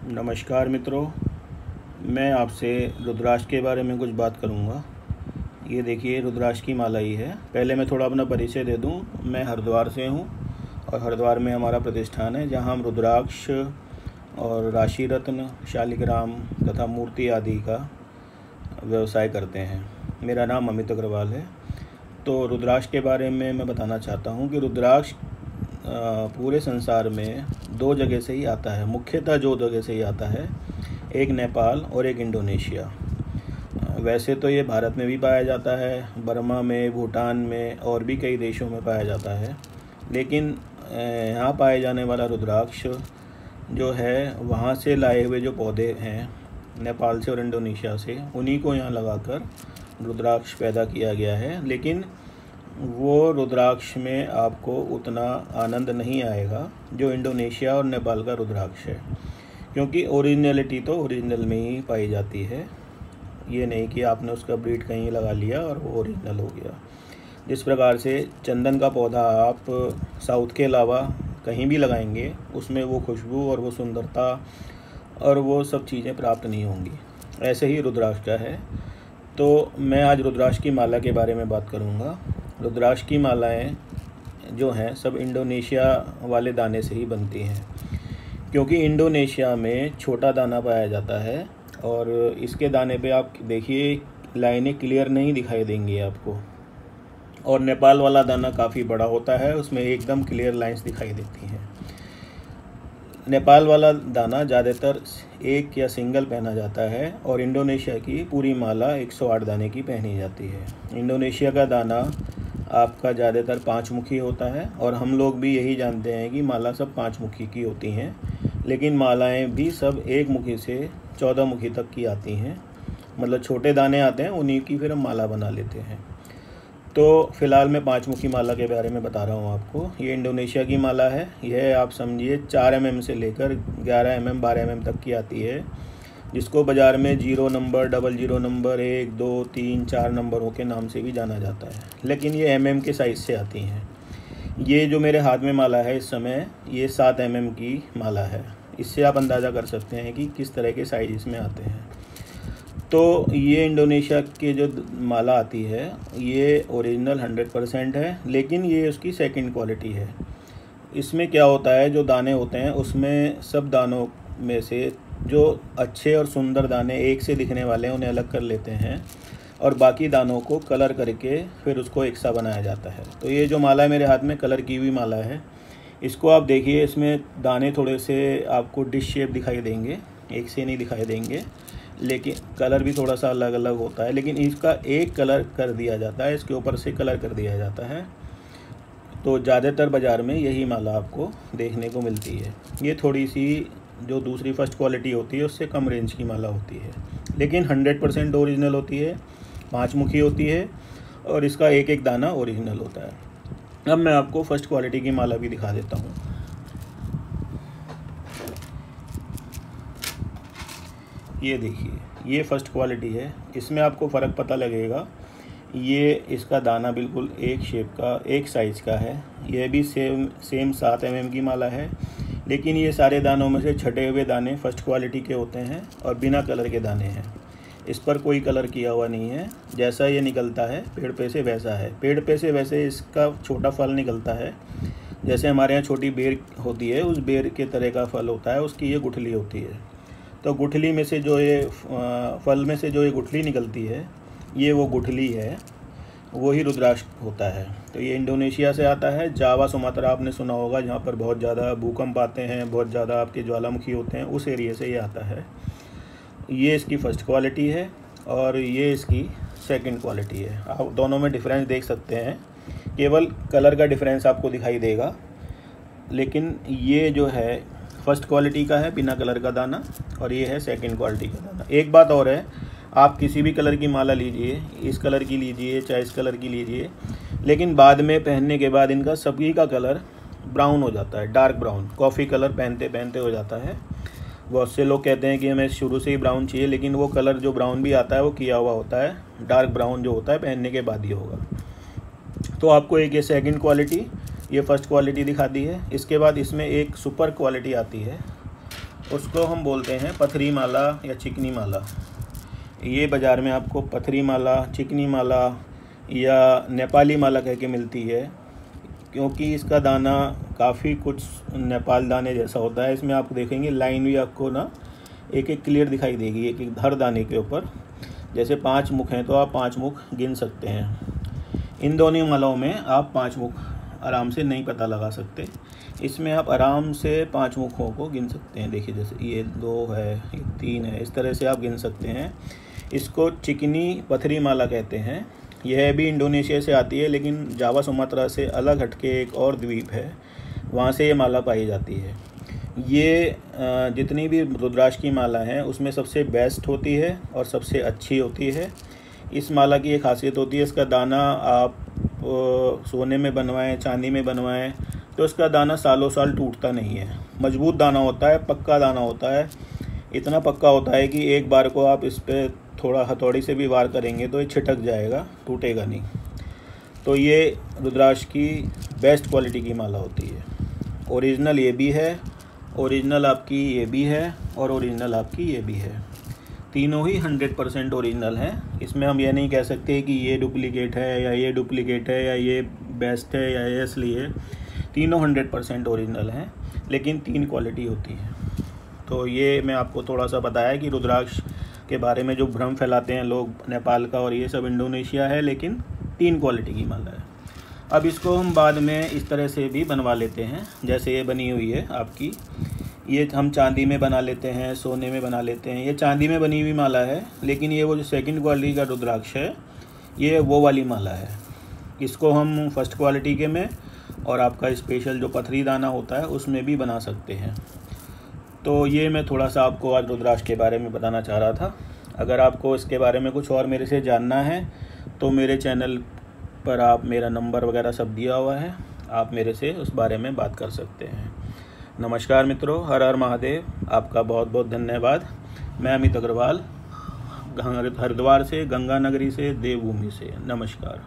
नमस्कार मित्रों, मैं आपसे रुद्राक्ष के बारे में कुछ बात करूंगा। ये देखिए रुद्राक्ष की माला ही है। पहले मैं थोड़ा अपना परिचय दे दूं। मैं हरिद्वार से हूं और हरिद्वार में हमारा प्रतिष्ठान है जहां हम रुद्राक्ष और राशि रत्न, शालिग्राम तथा मूर्ति आदि का व्यवसाय करते हैं। मेरा नाम अमित अग्रवाल है। तो रुद्राक्ष के बारे में मैं बताना चाहता हूँ कि रुद्राक्ष पूरे संसार में दो जगह से ही आता है। मुख्यतः दो जगह से ही आता है, एक नेपाल और एक इंडोनेशिया। वैसे तो ये भारत में भी पाया जाता है, बर्मा में, भूटान में और भी कई देशों में पाया जाता है। लेकिन यहाँ पाए जाने वाला रुद्राक्ष जो है, वहाँ से लाए हुए जो पौधे हैं नेपाल से और इंडोनेशिया से, उन्हीं को यहाँ लगाकर रुद्राक्ष पैदा किया गया है। लेकिन वो रुद्राक्ष में आपको उतना आनंद नहीं आएगा जो इंडोनेशिया और नेपाल का रुद्राक्ष है, क्योंकि ओरिजिनलिटी तो ओरिजिनल में ही पाई जाती है। ये नहीं कि आपने उसका ब्रीड कहीं लगा लिया और वो ओरिजिनल हो गया। जिस प्रकार से चंदन का पौधा आप साउथ के अलावा कहीं भी लगाएंगे, उसमें वो खुशबू और वो सुंदरता और वो सब चीज़ें प्राप्त नहीं होंगी। ऐसे ही रुद्राक्ष का है। तो मैं आज रुद्राक्ष की माला के बारे में बात करूँगा। रुद्राक्ष की मालाएं जो हैं सब इंडोनेशिया वाले दाने से ही बनती हैं, क्योंकि इंडोनेशिया में छोटा दाना पाया जाता है और इसके दाने पे आप देखिए लाइनें क्लियर नहीं दिखाई देंगी आपको। और नेपाल वाला दाना काफ़ी बड़ा होता है, उसमें एकदम क्लियर लाइंस दिखाई देती हैं। नेपाल वाला दाना ज़्यादातर एक या सिंगल पहना जाता है और इंडोनेशिया की पूरी माला 108 दाने की पहनी जाती है। इंडोनेशिया का दाना आपका ज़्यादातर 5 मुखी होता है और हम लोग भी यही जानते हैं कि माला सब 5 मुखी की होती हैं, लेकिन मालाएं भी सब 1 मुखी से 14 मुखी तक की आती हैं। मतलब छोटे दाने आते हैं, उन्हीं की फिर हम माला बना लेते हैं। तो फ़िलहाल मैं 5 मुखी माला के बारे में बता रहा हूँ आपको। ये इंडोनेशिया की माला है। यह आप समझिए 4 mm से लेकर 11 mm 12 mm तक की आती है, जिसको बाज़ार में 0 नंबर, 00 नंबर, 1, 2, 3, 4 नंबरों के नाम से भी जाना जाता है। लेकिन ये mm के साइज़ से आती हैं। ये जो मेरे हाथ में माला है इस समय, ये 7 mm की माला है। इससे आप अंदाज़ा कर सकते हैं कि किस तरह के साइज़ इसमें आते हैं। तो ये इंडोनेशिया के जो माला आती है ये ओरिजिनल 100% है, लेकिन ये उसकी सेकंड क्वालिटी है। इसमें क्या होता है, जो दाने होते हैं उसमें सब दानों में से जो अच्छे और सुंदर दाने एक से दिखने वाले हैं उन्हें अलग कर लेते हैं और बाकी दानों को कलर करके फिर उसको एक सा बनाया जाता है। तो ये जो माला है मेरे हाथ में कलर की हुई माला है। इसको आप देखिए, इसमें दाने थोड़े से आपको डिश शेप दिखाई देंगे, एक से नहीं दिखाई देंगे, लेकिन कलर भी थोड़ा सा अलग अलग होता है। लेकिन इसका एक कलर कर दिया जाता है, इसके ऊपर से कलर कर दिया जाता है। तो ज़्यादातर बाज़ार में यही माला आपको देखने को मिलती है। ये थोड़ी सी जो दूसरी फर्स्ट क्वालिटी होती है उससे कम रेंज की माला होती है, लेकिन 100% ओरिजिनल होती है, 5 मुखी होती है और इसका एक एक दाना ओरिजिनल होता है। अब मैं आपको फर्स्ट क्वालिटी की माला भी दिखा देता हूँ। ये देखिए, ये फर्स्ट क्वालिटी है। इसमें आपको फ़र्क पता लगेगा। ये इसका दाना बिल्कुल एक शेप का, एक साइज़ का है। यह भी सेम 7 mm की माला है, लेकिन ये सारे दानों में से छटे हुए दाने फर्स्ट क्वालिटी के होते हैं और बिना कलर के दाने हैं। इस पर कोई कलर किया हुआ नहीं है। जैसा ये निकलता है पेड़ पे से वैसा है। पेड़ पे से वैसे इसका छोटा फल निकलता है। जैसे हमारे यहाँ छोटी बेर होती है, उस बेर के तरह का फल होता है, उसकी ये गुठली होती है। तो गुठली में से जो ये फल में से जो ये गुठली निकलती है, ये वो गुठली है, वही रुद्राक्ष होता है। तो ये इंडोनेशिया से आता है। जावा, सुमात्रा आपने सुना होगा, जहाँ पर बहुत ज़्यादा भूकंप आते हैं, बहुत ज़्यादा आपके ज्वालामुखी होते हैं, उस एरिया से ये आता है। ये इसकी फ़र्स्ट क्वालिटी है और ये इसकी सेकंड क्वालिटी है। आप दोनों में डिफरेंस देख सकते हैं, केवल कलर का डिफरेंस आपको दिखाई देगा। लेकिन ये जो है फर्स्ट क्वालिटी का है बिना कलर का दाना, और ये है सेकंड क्वालिटी का दाना। एक बात और है, आप किसी भी कलर की माला लीजिए, इस कलर की लीजिए चाहे इस कलर की लीजिए, लेकिन बाद में पहनने के बाद इनका सभी का कलर ब्राउन हो जाता है, डार्क ब्राउन, कॉफ़ी कलर पहनते पहनते हो जाता है। बहुत से लोग कहते हैं कि हमें शुरू से ही ब्राउन चाहिए, लेकिन वो कलर जो ब्राउन भी आता है वो किया हुआ होता है। डार्क ब्राउन जो होता है पहनने के बाद ही होगा। तो आपको एक ये सेकंड क्वालिटी, ये फर्स्ट क्वालिटी दिखा दी है। इसके बाद इसमें एक सुपर क्वालिटी आती है, उसको हम बोलते हैं पथरी माला या चिकनी माला। ये बाज़ार में आपको पथरी माला, चिकनी माला या नेपाली माला कह के मिलती है, क्योंकि इसका दाना काफ़ी कुछ नेपाल दाने जैसा होता है। इसमें आप देखेंगे लाइन भी आपको ना एक एक क्लियर दिखाई देगी, एक एक हर दाने के ऊपर। जैसे 5 मुख हैं तो आप 5 मुख गिन सकते हैं। इन दोनों मालाओं में आप 5 मुख आराम से नहीं पता लगा सकते। इसमें आप आराम से 5 मुखों को गिन सकते हैं। देखिए जैसे ये 2 है, ये 3 है, इस तरह से आप गिन सकते हैं। इसको चिकनी पथरी माला कहते हैं। यह भी इंडोनेशिया से आती है, लेकिन जावा सुमात्रा से अलग हटके एक और द्वीप है, वहाँ से ये माला पाई जाती है। ये जितनी भी रुद्राक्ष की माला हैं उसमें सबसे बेस्ट होती है और सबसे अच्छी होती है। इस माला की एक खासियत होती है, इसका दाना आप सोने में बनवाएं, चांदी में बनवाएं तो इसका दाना सालों साल टूटता नहीं है। मजबूत दाना होता है, पक्का दाना होता है। इतना पक्का होता है कि एक बार को आप इस पर थोड़ा हथौड़ी से भी वार करेंगे तो ये छिटक जाएगा, टूटेगा नहीं। तो ये रुद्राक्ष की बेस्ट क्वालिटी की माला होती है। ओरिजिनल ये भी है, ओरिजिनल आपकी ये भी है और ओरिजिनल आपकी ये भी है। तीनों ही 100% ओरिजिनल हैं। इसमें हम ये नहीं कह सकते कि ये डुप्लीकेट है या ये डुप्लीकेट है या ये बेस्ट है या ये असली है। तीनों 100% ओरिजिनल हैं, लेकिन 3 क्वालिटी होती है। तो ये मैं आपको थोड़ा सा बताया कि रुद्राक्ष के बारे में जो भ्रम फैलाते हैं लोग, नेपाल का और ये सब इंडोनेशिया है, लेकिन 3 क्वालिटी की माला है। अब इसको हम बाद में इस तरह से भी बनवा लेते हैं, जैसे ये बनी हुई है आपकी। ये हम चांदी में बना लेते हैं, सोने में बना लेते हैं। ये चांदी में बनी हुई माला है, लेकिन ये वो जो सेकंड क्वालिटी का रुद्राक्ष है, ये वो वाली माला है। इसको हम फर्स्ट क्वालिटी के में और आपका स्पेशल जो पथरी दाना होता है उसमें भी बना सकते हैं। तो ये मैं थोड़ा सा आपको आज रुद्राक्ष के बारे में बताना चाह रहा था। अगर आपको इसके बारे में कुछ और मेरे से जानना है तो मेरे चैनल पर आप मेरा नंबर वगैरह सब दिया हुआ है, आप मेरे से उस बारे में बात कर सकते हैं। नमस्कार मित्रों, हर हर महादेव। आपका बहुत बहुत धन्यवाद। मैं अमित अग्रवाल, हरिद्वार से, गंगा नगरी से, देवभूमि से। नमस्कार।